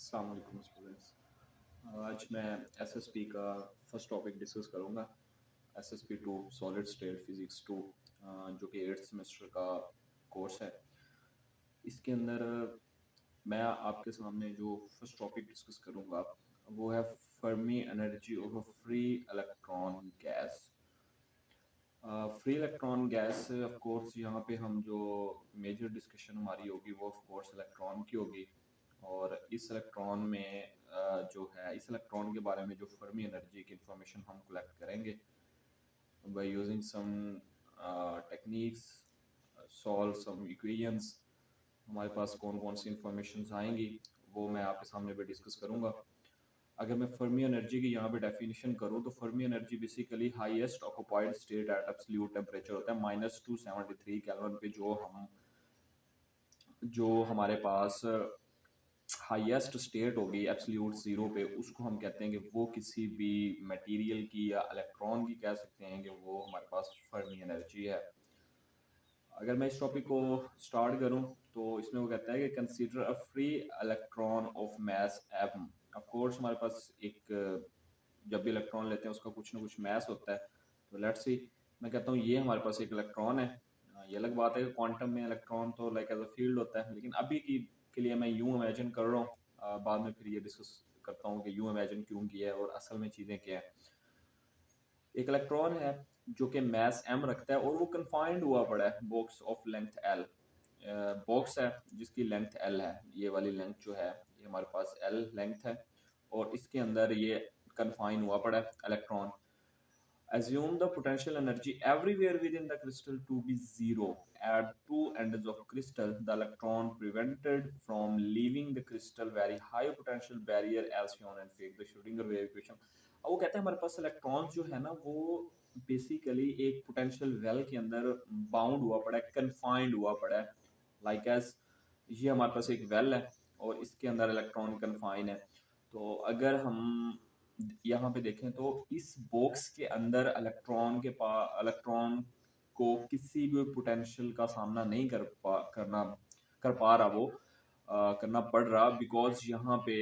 अस्सलाम वालेकुम स्टूडेंट्स। आज मैं एसएसपी का फर्स्ट टॉपिक डिस्कस करूंगा। SSP two solid state physics two, जो कि 8th सेमेस्टर का कोर्स है। इसके अंदर मैं आपके सामने जो फर्स्ट टॉपिक डिस्कस करूंगा वो है Fermi energy of a free electron gas. Free electron gas off course यहाँ पे हम जो मेजर डिस्कशन हमारी होगी वो ऑफ कोर्स इलेक्ट्रॉन की होगी। और इस इलेक्ट्रॉन में जो है इस इलेक्ट्रॉन के बारे में जो फर्मी एनर्जी की इंफॉर्मेशन हम कलेक्ट करेंगे by using some techniques, solve some equations. हमारे पास कौन कौन सी इंफॉर्मेशन आएंगी वो मैं आपके सामने पे डिस्कस करूंगा। अगर मैं फर्मी एनर्जी की यहाँ पे डेफिनेशन करूँ तो Fermi energy basically highest occupied state at absolute temperature होता है -273 केल्विन पे। जो हमारे पास हाईएस्ट स्टेट होगी एब्सोल्यूट जीरो पे, उसको हम कहते हैं कि वो किसी भी मटेरियल की या इलेक्ट्रॉन की कह सकते हैं कि वो हमारे पास फर्मी एनर्जी है। अगर मैं इस टॉपिक को स्टार्ट करूं तो इसमें वो कहता है कि consider a free electron of mass M. Of course हमारे पास एक जब भी इलेक्ट्रॉन लेते हैं उसका कुछ ना कुछ मैस होता है। तो लेट्स सी, मैं कहता हूँ ये हमारे पास एक इलेक्ट्रॉन है। ये अलग बात है कि क्वांटम में इलेक्ट्रॉन तो लाइक एज अ फील्ड होता है, लेकिन अभी के लिए मैं यूं इमेजिन कर रहा हूँ। बाद में फिर ये डिस्कस करता हूँ कि यूं इमेजिन क्यों किया है और असल में चीज़ें क्या है। एक इलेक्ट्रॉन है जो कि मैस एम रखता है और वो कन्फाइंड हुआ पड़ा है box of length L. Box है जिसकी लेंथ एल है, ये वाली लेंथ जो है ये हमारे पास एल लेंथ है और इसके अंदर ये कन्फाइन हुआ पड़ा है electron. Assume the potential energy everywhere within the crystal to be zero. At two ends of crystal, the electron prevented from leaving the crystal very high potential barrier as shown in figure the Schrödinger wave equation। अब वो कहते हैं हमारे पास electrons जो है ना वो basically एक पोटेंशियल वेल के अंदर बाउंड हुआ पड़ा है, कन्फाइंड हुआ पड़ा है। लाइक एज ये हमारे पास एक वेल है और इसके अंदर इलेक्ट्रॉन कन्फाइन है। तो अगर हम यहाँ पे देखें तो इस बॉक्स के अंदर इलेक्ट्रॉन को किसी भी पोटेंशियल का सामना नहीं कर पा रहा वो करना पड़ रहा, बिकॉज यहाँ पे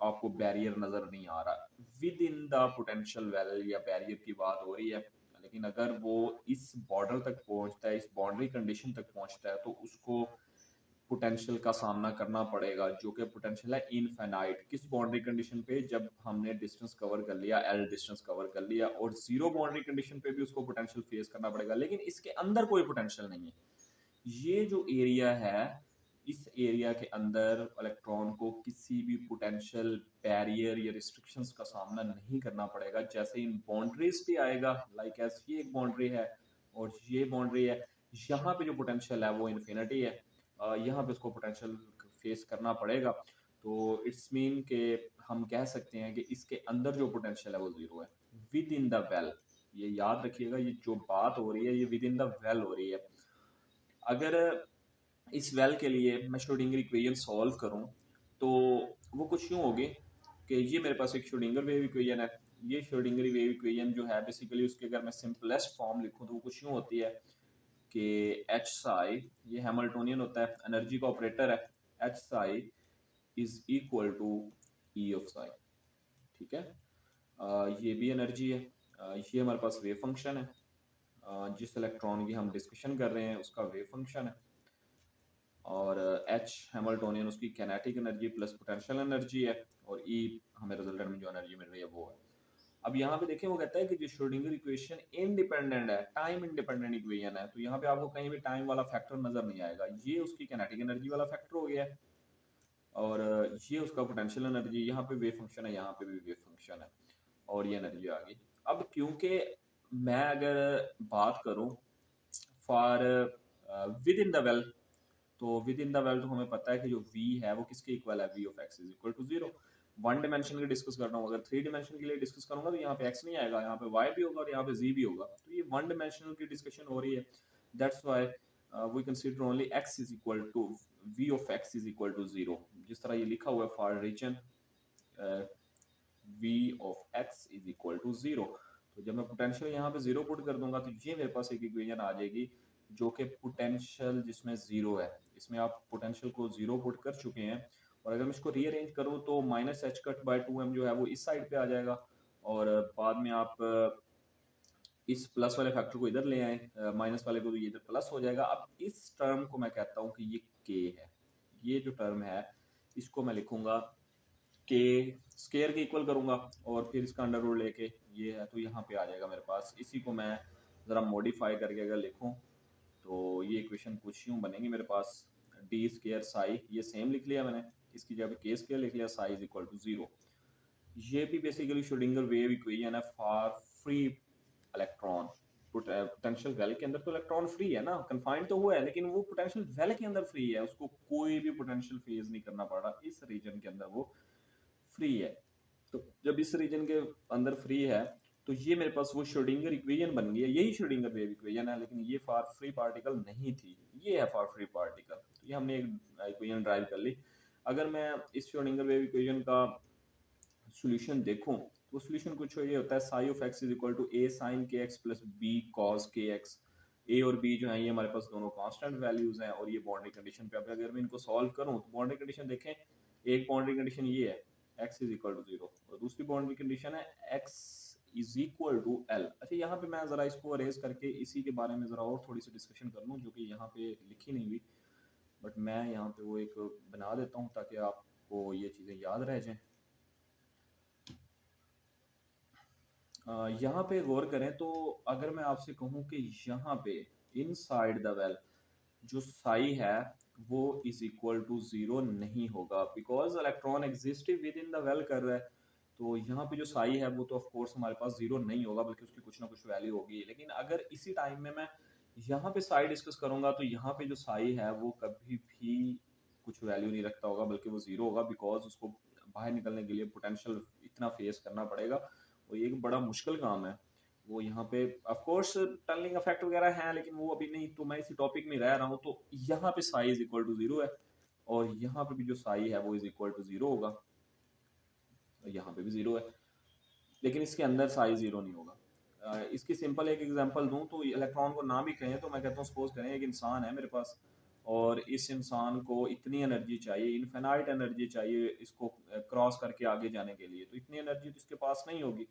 आपको बैरियर नजर नहीं आ रहा with in the potential well या बैरियर की बात हो रही है। लेकिन अगर वो इस बॉर्डर तक पहुंचता है, इस बाउंड्री कंडीशन तक पहुंचता है, तो उसको पोटेंशियल का सामना करना पड़ेगा जो कि पोटेंशियल है इनफाइनाइट। किस बाउंड्री कंडीशन पे? जब हमने डिस्टेंस कवर कर लिया, एल डिस्टेंस कवर कर लिया, और जीरो बाउंड्री कंडीशन पे भी उसको पोटेंशियल फेस करना पड़ेगा, लेकिन इसके अंदर कोई पोटेंशियल नहीं है। ये जो एरिया है, इस एरिया के अंदर इलेक्ट्रॉन को किसी भी पोटेंशियल बैरियर या रिस्ट्रिक्शंस का सामना नहीं करना पड़ेगा। जैसे इन बाउंड्रीज पे आएगा, लाइक एज ये एक बाउंड्री है और ये बाउंड्री है, यहाँ पे जो पोटेंशियल है वो इन्फिनिटी है, यहाँ पे उसको पोटेंशियल फेस करना पड़ेगा। तो इट्स मीन के हम कह सकते हैं कि इसके अंदर जो पोटेंशियल है वो जीरो है विद इन द वेल। ये याद रखिएगा, ये जो बात हो रही है ये विद इन द वेल हो रही है। अगर इस वेल के लिए मैं श्रोडिंगर इक्वेशन सॉल्व करूं तो वो कुछ यूं होगी कि ये मेरे पास एक श्रोडिंगर वेव इक्वेशन है। ये श्रोडिंगर वेव इक्वेशन जो है बेसिकली उसके अगर मैं सिंपलेस्ट फॉर्म लिखूं तो वो कुछ यूं होती है कि एच साई, ये हैमिल्टोनियन होता है, एनर्जी का ऑपरेटर है, H psi is equal to E of psi. ठीक है, ये भी एनर्जी है। ये हमारे पास वेव फंक्शन है, जिस इलेक्ट्रॉन की हम डिस्कशन कर रहे हैं उसका वेव फंक्शन है। और एच हैमिल्टोनियन उसकी kinetic energy plus potential energy है, और ई हमें रिजल्टेंट में जो एनर्जी मिल रही है वो है। अब यहाँ पे देखें वो कहता है कि जो श्रोडिंगर इक्वेशन इंडिपेंडेंट है, टाइम इंडिपेंडेंट इक्वेशन है, तो यहाँ पे आपको कहीं भी टाइम वाला फैक्टर नजर नहीं आएगा। ये उसकी कैनेटिक एनर्जी वाला फैक्टर हो गया है और ये उसका पोटेंशियल एनर्जी, यहाँ पे वेव फंक्शन है, यहाँ पे भी वेव फंक्शन है, और ये एनर्जी आ गई। अब क्योंकि मैं अगर बात करूँ for with in the well, तो विद इन द वेल तो हमें पता है कि जो v है वो किसके इक्वल है, v of x is equal to zero. One dimension की डिस्कस कर रहा हूँ, अगर थ्री डिमेंशन के लिए डिस्कस करूंगा तो यहाँ पे x नहीं आएगा, यहाँ पे y भी होगा और यहाँ पे z भी होगा। तो ये वन डिमेंशनल की डिस्कशन हो रही है, that's why we consider only x is equal to v of x is equal to zero. जिस तरह ये लिखा हुआ है for reason v of x is equal to zero, तो जब मैं पोटेंशियल यहाँ पे जीरो पुट कर दूंगा तो ये मेरे पास एक इक्वेशन आ जाएगी जो कि पोटेंशियल जिसमें जीरो है, इसमें आप पोटेंशियल को जीरो पुट कर चुके हैं और अगर मैं इसको रीअरेंज करूँ तो minus H cut by 2m जो है वो इस साइड पे आ जाएगा, और बाद में आप इस प्लस वाले फैक्टर को इधर ले आए, माइनस वाले को, तो ये इधर प्लस हो जाएगा। अब इस टर्म को मैं कहता हूँ कि ये के है। ये जो टर्म है इसको मैं लिखूंगा के, स्केयर के इक्वल करूंगा और फिर इसका अंडर रूट लेके ये है, तो यहाँ पे आ जाएगा मेरे पास। इसी को मैं ज़रा मॉडिफाई करके अगर लिखूं तो ये इक्वेशन कुछ यूँ बनेगी मेरे पास, डी स्केयर साई, ये सेम लिख लिया मैंने, इसकी जगह पे के स्केयर लिख लिया, साई इज इक्वल टू 0। ये भी बेसिकली श्रोडिंगर वेव इक्वेशन है for free electron. Potential well के अंदर तो इलेक्ट्रॉन फ्री है ना, कन्फाइंड तो हुआ है, लेकिन वो पोटेंशियल वेल के अंदर फ्री है, उसको कोई भी पोटेंशियल फेज नहीं करना पड़ रहा, इस रीजन के अंदर वो फ्री है। तो जब इस रीजन के अंदर फ्री है तो ये मेरे पास वो श्रोडिंगर इक्वेशन बन गई है, यही श्रोडिंगर वेव इक्वेशन है, लेकिन ये फॉर फ्री पार्टिकल नहीं थी, ये है फॉर फ्री पार्टिकल। तो ये हमने एक इक्वेशन ड्राइव कर ली। अगर मैं इस श्रोडिंगर वेव इक्वेशन का सॉल्यूशन देखूं तो सॉल्यूशन कुछ ये होता है, psi of X is equal to A sine K X plus B cos K X. A और बी जो है ये हमारे पास दोनों कांस्टेंट वैल्यूज हैं, और ये बाउंड्री कंडीशन पे अगर मैं इनको सॉल्व करूं तो बाउंड्री कंडीशन देखें, एक बाउंड्री कंडीशन ये है x इज इक्वल टू 0, और दूसरी बाउंड्री कंडीशन है x is equal to l। अच्छा, यहाँ पे मैं ज़रा इसको अरेज करके इसी के बारे में ज़रा और थोड़ी सी डिस्कशन कर लूँ, जो कि यहाँ पे लिखी नहीं हुई, बट मैं यहाँ पे वो एक बना देता हूँ ताकि आपको ये चीज़ें याद रह जाएं। यहाँ पे गौर करें तो अगर मैं आपसे कहूँ कि यहाँ पे इनसाइड द वेल जो साई है वो इज इक्वल टू 0 नहीं होगा, because electron exist with in the well कर रहा है। तो यहाँ पे जो साई है वो तो ऑफ कोर्स हमारे पास 0 नहीं होगा, बल्कि उसकी कुछ ना कुछ वैल्यू होगी। लेकिन अगर इसी टाइम में मैं यहाँ पे साई डिस्कस करूंगा तो यहाँ पे जो साई है वो कभी भी कुछ वैल्यू नहीं रखता होगा, बल्कि वो 0 होगा, बिकॉज उसको बाहर निकलने के लिए पोटेंशियल इतना फेस करना पड़ेगा, और ये एक बड़ा मुश्किल काम है। वो यहाँ पे ऑफ कोर्स टनलिंग इफेक्ट वगैरह है, लेकिन वो अभी नहीं, तो मैं इसी टॉपिक में रह रहा हूँ। तो यहाँ पे साई इज इक्वल टू 0 है, और यहाँ पे भी जो साई है वो इज इक्वल टू 0 होगा, यहाँ पे भी 0 है, लेकिन इसके अंदर साई 0 नहीं होगा। इसकी सिंपल एक एग्जांपल दूं तो इलेक्ट्रॉन को ना भी कहें तो मैं कहता हूँ सपोज करें एक इंसान है मेरे पास, और इस इंसान को इतनी एनर्जी चाहिए, इनफिनाइट एनर्जी चाहिए इसको क्रॉस करके आगे जाने के लिए, तो इतनी एनर्जी तो इसके पास नहीं होगी।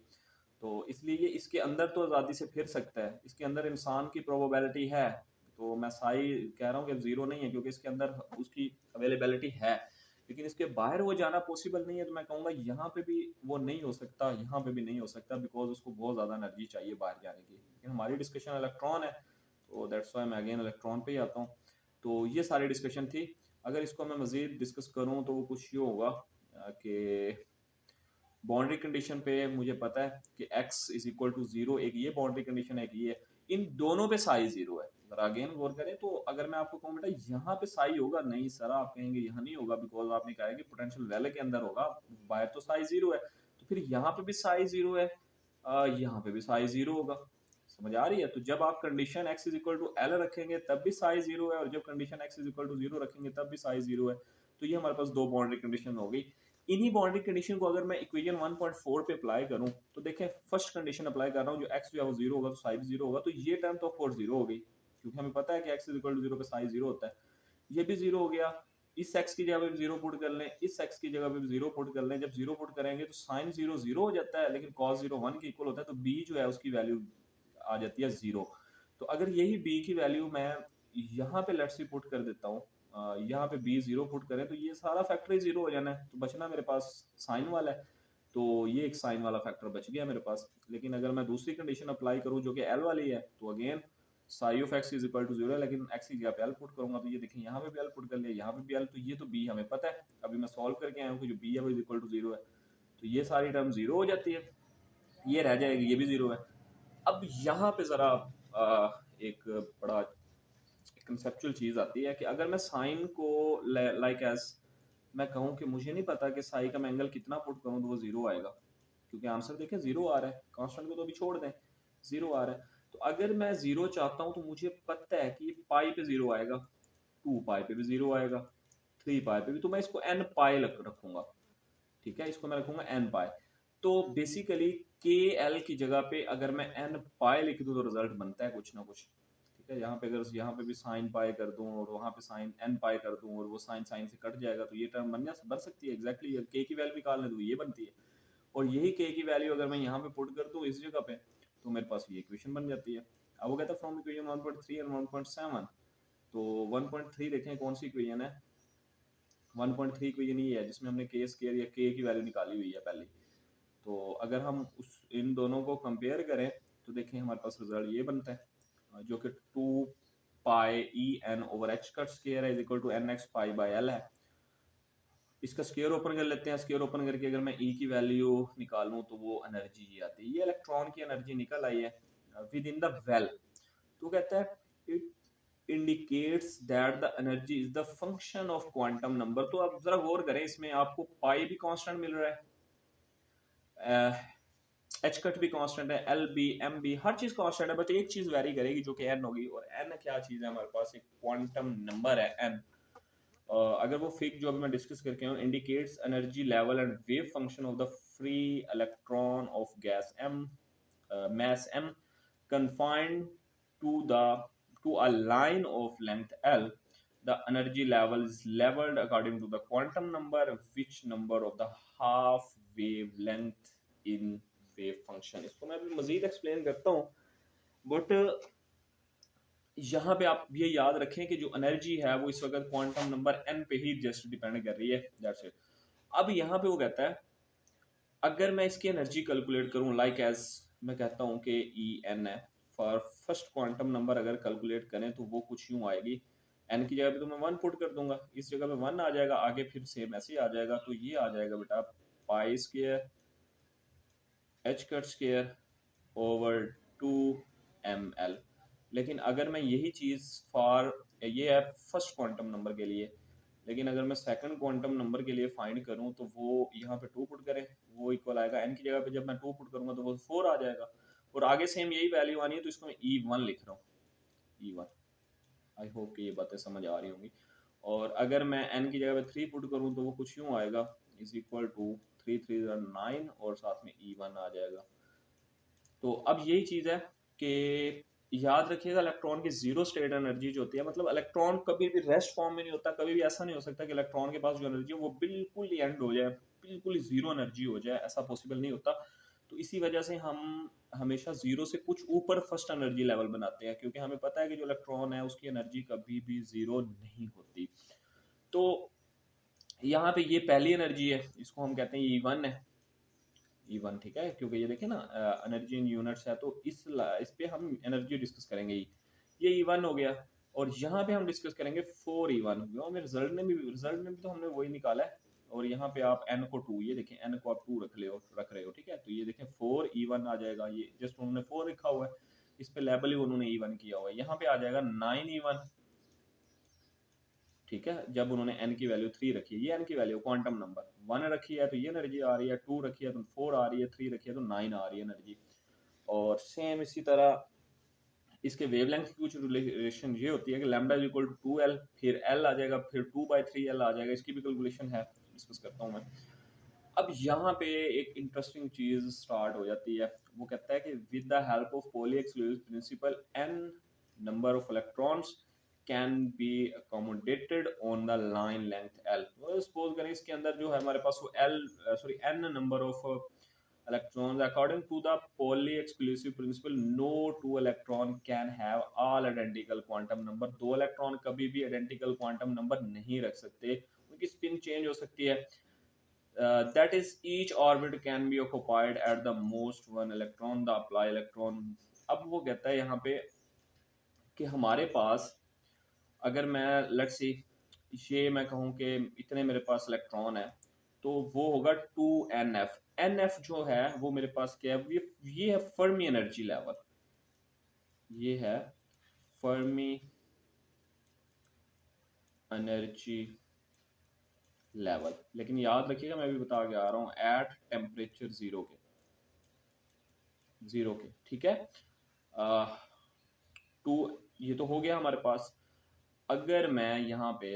तो इसलिए ये इसके अंदर तो आज़ादी से फिर सकता है, इसके अंदर इंसान की प्रोबेबिलिटी है, तो मैं साई कह रहा हूँ कि 0 नहीं है, क्योंकि इसके अंदर उसकी अवेलेबिलिटी है, लेकिन इसके बाहर वो जाना पॉसिबल नहीं है। तो मैं कहूँगा यहाँ पे भी वो नहीं हो सकता, यहाँ पे भी नहीं हो सकता, बिकॉज उसको बहुत ज़्यादा एनर्जी चाहिए बाहर जाने की। लेकिन हमारी डिस्कशन इलेक्ट्रॉन है, तो दैट्स वाई मैं अगेन इलेक्ट्रॉन पे ही आता हूँ। तो ये सारी डिस्कशन थी। अगर इसको मैं मज़ीद डिस्कस करूँ तो कुछ ये होगा कि बाउंड्री कंडीशन पे मुझे पता है कि x इज इक्वल टू 0, एक ये बाउंड्री कंडीशन है, एक ये, इन दोनों पे साई 0 है। अगर अगेन गौर करें तो अगर मैं आपको कहूँ बेटा यहाँ पे साई होगा, नहीं सर आप कहेंगे यहाँ नहीं होगा, बिकॉज आपने कहा है कि पोटेंशियल वेल के अंदर होगा, बाहर तो साई 0 है, तो फिर यहाँ पे भी साई 0 है, यहाँ पे भी साई 0 होगा। समझ आ रही है? तो जब आप condition x is equal to l रखेंगे तब भी साई 0 है, और जब condition x is equal to 0 रखेंगे तब भी साई 0 है। तो ये हमारे पास दो बाउंड्री कंडीशन हो गई। इन्हीं बाउंड्री कंडीशन को अगर मैं इक्वेशन 1.4 पे अप्लाई करूं तो देखें, फर्स्ट कंडीशन अप्लाई कर रहा हूं, जो x जो है वो 0 होगा तो साई भी 0 होगा, तो ये टर्म तो ऑफ कोर्स 0 हो गई, क्योंकि हमें पता है कि x इज इक्वल टू 0 पे साई 0 होता है। ये भी 0 हो गया, इस x की जगह पे 0 पुट कर लें, इस x की जगह पे 0 पुट कर लें। जब 0 पुट करेंगे तो साइन 0 0 हो जाता है, लेकिन cos 0 1 के इक्वल होता है, तो b जो है उसकी वैल्यू आ जाती है 0। तो अगर यही b की वैल्यू मैं यहाँ पे लेट्स सी पुट कर देता हूँ, यहाँ पे b 0 पुट करें तो ये सारा फैक्टर ही 0 हो जाना है, तो बचना मेरे पास साइन वाला है, तो ये एक साइन वाला फैक्टर बच गया मेरे पास। लेकिन अगर मैं दूसरी कंडीशन अप्लाई करूँ जो कि l वाली है, तो again psi of x is equal to 0 है, लेकिन x की जगह पे l पुट करूंगा, तो ये देखें यहाँ पे भी l पुट कर लिया, यहाँ पे भी l, तो ये तो b हमें पता है, अभी मैं सॉल्व करके आया हूँ कि जो b है वो इज इक्वल टू 0 है, तो ये सारी टर्म 0 हो जाती है, ये रह जाएगी, ये भी 0 है। अब यहाँ पे ज़रा एक बड़ा कंसेप्चुअल चीज़ आती है कि अगर मैं साइन को लाइक एज मैं कहूँ कि मुझे नहीं पता कि साई का मैं एंगल कितना पुट करूँ तो वो 0 आएगा, क्योंकि आंसर देखें 0 आ रहा है, कांस्टेंट को तो अभी छोड़ दें, 0 आ रहा है। तो अगर मैं 0 चाहता हूँ तो मुझे पता है कि ये पाई पे 0 आएगा, 2 पाई पे भी 0 आएगा, 3 पाई पे भी, तो मैं इसको n पाई रखूंगा, ठीक है, इसको मैं रखूंगा n पाई। तो बेसिकली के एल की जगह पे अगर मैं n पाई लिख दूँ तो रिजल्ट बनता है कुछ ना कुछ, ठीक है। यहाँ पे अगर यहाँ पे भी साइन पाई कर दूँ और वहाँ पे साइन एन पाई कर दूँ और वो साइन साइन से कट जाएगा तो ये टर्म बन सकती है एग्जैक्टली। के की वैल्यू निकालने तो ये बनती है, और यही के की वैल्यू अगर मैं यहाँ पे पुट कर दूँ इस जगह पे तो मेरे पास ये इक्वेशन बन जाती है। अब वो कहता है फ्रॉम इक्वेशन 1.3 एंड 1.7, तो 1.3 देखें कौन सी इक्वेशन है, 1.3 इक्वेशन ये है जिसमें हमने के स्क्वायर या के की वैल्यू निकाली हुई है पहले। तो अगर हम उस इन दोनों को कंपेयर करें तो देखें हमारे पास रिजल्ट ये बनता है जो कि 2 pi E N over H का स्क्वायर है is equal to N X pi by L है। इसका स्क्वायर ओपन कर लेते हैं, स्क्वायर ओपन करके अगर मैं ई की वैल्यू निकालूं तो वो एनर्जी ये आती है, ये इलेक्ट्रॉन की एनर्जी निकल आई है विद इन द वेल। तो कहता है it indicates that the energy is the function of quantum number. तो आप जरा गौर करें, इसमें आपको पाई भी कांस्टेंट मिल रहा है, एच कट भी कांस्टेंट है, एल बी एम बी हर चीज कांस्टेंट है, बट एक चीज वेरी करेगी जो कि एन होगी। और एन क्या चीज है हमारे पास, एक क्वांटम नंबर है एन। अगर वो फिग जो अभी मैं डिस्कस करके हूँ indicates energy level and wave function of the free electron of gas M mass m confined to the to a line of length L, the energy level is leveled according to the quantum number, which number of the half wavelength in wave function। इसको मैं अभी मजीद explain करता हूँ, but यहाँ पे आप ये याद रखें कि जो एनर्जी है वो इस वक्त क्वांटम नंबर n पे ही जस्ट डिपेंड कर रही है, दैट्स इट। अब यहाँ पे वो कहता है अगर मैं इसकी एनर्जी कैलकुलेट करूँ लाइक एज मैं कहता हूँ कि ई एन है फॉर फर्स्ट क्वांटम नंबर, अगर कैलकुलेट करें तो वो कुछ यूँ आएगी, एन की जगह पे तो मैं 1 पुट कर दूंगा, इस जगह पे 1 आ जाएगा, आगे फिर सेम ऐसे ही आ जाएगा, तो ये आ जाएगा बेटा pi square H cut square over 2ml। लेकिन अगर मैं यही चीज़ फॉर ये है फर्स्ट क्वांटम नंबर के लिए, लेकिन अगर मैं सेकंड क्वांटम नंबर के लिए फाइंड करूं तो वो यहाँ पे 2 पुट करें, वो इक्वल आएगा n की जगह पे जब मैं 2 पुट करूंगा तो वो 4 आ जाएगा, और आगे सेम यही वैल्यू आनी है तो इसको मैं E1 लिख रहा हूँ, E1। आई होप कि ये बातें समझ आ रही होंगी। और अगर मैं n की जगह पे 3 पुट करूँ तो वो कुछ यूँ आएगा इज इक्वल टू 3 3 9 और साथ में E1 आ जाएगा। तो अब यही चीज़ है कि याद रखिएगा इलेक्ट्रॉन की जीरो स्टेट एनर्जी जो होती है, मतलब इलेक्ट्रॉन कभी भी रेस्ट फॉर्म में नहीं होता, कभी भी ऐसा नहीं हो सकता कि इलेक्ट्रॉन के पास जो एनर्जी है वो बिल्कुल ही एंड हो जाए, बिल्कुल ही जीरो एनर्जी हो जाए, ऐसा पॉसिबल नहीं होता। तो इसी वजह से हम हमेशा जीरो से कुछ ऊपर फर्स्ट एनर्जी लेवल बनाते हैं, क्योंकि हमें पता है कि जो इलेक्ट्रॉन है उसकी एनर्जी कभी भी जीरो नहीं होती। तो यहाँ पे ये पहली एनर्जी है, इसको हम कहते हैं E1 है, E1 ठीक है, क्योंकि ये देखें ना एनर्जी इन यूनिट्स है, तो इस पे हम एनर्जी डिस्कस करेंगे। ये E1 हो गया, और यहाँ पे हम डिस्कस करेंगे 4E1 हो गया, और रिजल्ट में भी तो हमने वही निकाला है। और यहाँ पे आप n को 2, ये देखें n को आप 2 रख रहे हो, ठीक है, तो ये देखें 4E1 आ जाएगा, ये जस्ट उन्होंने 4 लिखा हुआ है, इस पे लेबल ही उन्होंने E1 किया हुआ है। यहाँ पे आ जाएगा 9E1, ठीक है, जब उन्होंने n की वैल्यू 3 रखी है, ये n की वैल्यू क्वांटम नंबर 1 रखी है तो ये एनर्जी आ रही है, 2 रखी है तो 4 आ रही है, 3 रखी है तो 9 आ रही है एनर्जी। और सेम इसी तरह इसके वेवलेंथ की कुछ रिलेशन ये होती है कि lambda is equal to 2l, फिर l आ जाएगा, फिर 2/3l आ जाएगा, इसकी भी कैलकुलेशन है, डिस्कस करता हूँ मैं। अब यहाँ पे एक इंटरेस्टिंग चीज स्टार्ट हो जाती है, वो कहता है कि with the help of Pauli exclusive principle n number of electrons can be accommodated on the line length L। Suppose करें इसके अंदर जो है हमारे पास वो n number of electrons according to the Pauli exclusive principle, no two electron can have all identical quantum number। दो electron कभी भी आइडेंटिकल क्वांटम नंबर नहीं रख सकते, उनकी स्पिन चेंज हो सकती है। that is each orbit can be occupied at the most one electron, the apply electron। अब वो कहता है यहाँ पे कि हमारे पास अगर मैं लेट्स सी ये मैं कहूँ कि इतने मेरे पास इलेक्ट्रॉन है तो वो होगा 2NF। NF जो है वो मेरे पास क्या है, ये है फर्मी एनर्जी लेवल, ये है फर्मी एनर्जी लेवल। लेकिन याद रखिएगा मैं भी बता के आ रहा हूँ एट टेम्परेचर जीरो के, ठीक है। 2 ये तो हो गया हमारे पास। अगर मैं यहाँ पे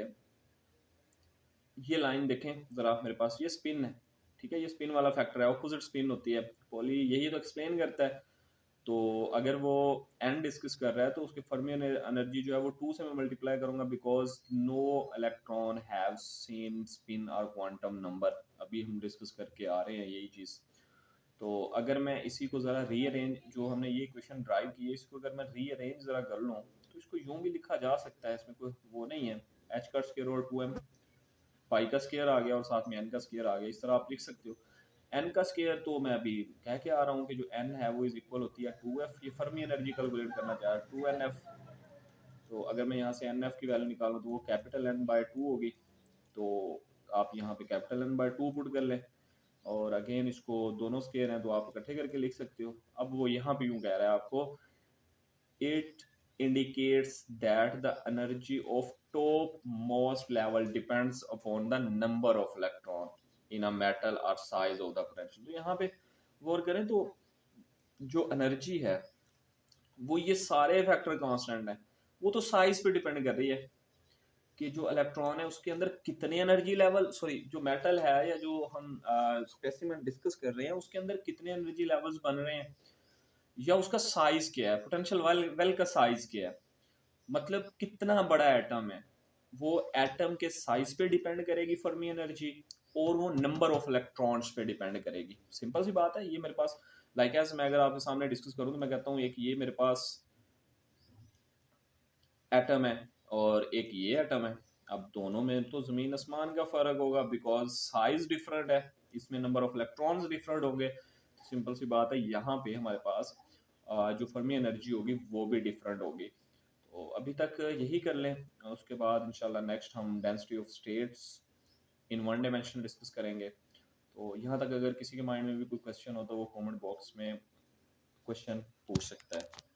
ये लाइन देखें जरा, मेरे पास ये स्पिन है, ठीक है, ये स्पिन वाला फैक्टर है, ऑपोजिट स्पिन होती है, पॉली यही तो एक्सप्लेन करता है। तो अगर वो n डिस्कस कर रहा है तो उसके फर्मी एनर्जी जो है वो 2 से मैं मल्टीप्लाई करूंगा, because no electron have same spin और क्वांटम नंबर। अभी हम डिस्कस करके आ रहे हैं यही चीज़। तो अगर मैं इसी को ज़रा रीअरेंज, जो हमने ये इक्वेशन ड्राइव की है, इसको अगर मैं रीअरेंज ज़रा कर लूँ तो इसको यूँ भी लिखा जा सकता है, इसमें कोई वो नहीं है। एच का स्क्वायर और 2m, पाई का स्क्वायर आ गया और साथ में n का स्क्वायर आ गया, इस तरह आप लिख सकते हो। n का स्क्वायर तो मैं अभी कह के आ रहा हूँ कि जो n है वो इज इक्वल होती है 2f। ये फर्मी एनर्जी कैलकुलेट करना चाह रहा है 2nf। तो अगर मैं यहाँ से nf की वैल्यू निकालूँ तो वो कैपिटल N/2 होगी। तो आप यहाँ पे कैपिटल N/2 पुट कर लें, और अगेन इसको दोनों स्केयर हैं तो आप इकट्ठे करके लिख सकते हो। अब वो यहाँ पे यूँ कह रहा है आपको, it indicates that the energy of topmost level depends upon the number of electron in a metal or size of the potential। तो यहाँ पे गौर करें तो जो एनर्जी है वो ये सारे फैक्टर कांस्टेंट हैं, वो तो साइज पे डिपेंड कर रही है कि जो इलेक्ट्रॉन है उसके अंदर कितने एनर्जी लेवल, सॉरी जो मेटल है या जो हम स्पेसिमेन डिस्कस कर रहे हैं उसके अंदर कितने एनर्जी लेवल्स बन रहे हैं, या उसका साइज क्या है, पोटेंशियल वेल का साइज क्या है, मतलब कितना बड़ा एटम है। वो एटम के साइज पे डिपेंड करेगी फर्मी एनर्जी, और वो नंबर ऑफ इलेक्ट्रॉन्स पे डिपेंड करेगी। सिंपल सी बात है। ये मेरे पास लाइक एज मैं अगर आपके सामने डिस्कस करूँ तो मैं कहता हूँ एक ये मेरे पास एटम है और एक ये एटम है। अब दोनों में तो जमीन आसमान का फर्क होगा, बिकॉज साइज डिफरेंट है, इसमें नंबर ऑफ इलेक्ट्रॉन्स डिफरेंट होंगे। सिंपल सी बात है, यहाँ पे हमारे पास जो फर्मी एनर्जी होगी वो भी डिफरेंट होगी। तो अभी तक यही कर लें, उसके बाद इंशाल्लाह नेक्स्ट हम density of states in one dimension discuss करेंगे। तो यहाँ तक अगर किसी के माइंड में भी कोई क्वेश्चन हो तो वो कमेंट बॉक्स में क्वेश्चन पूछ सकता है।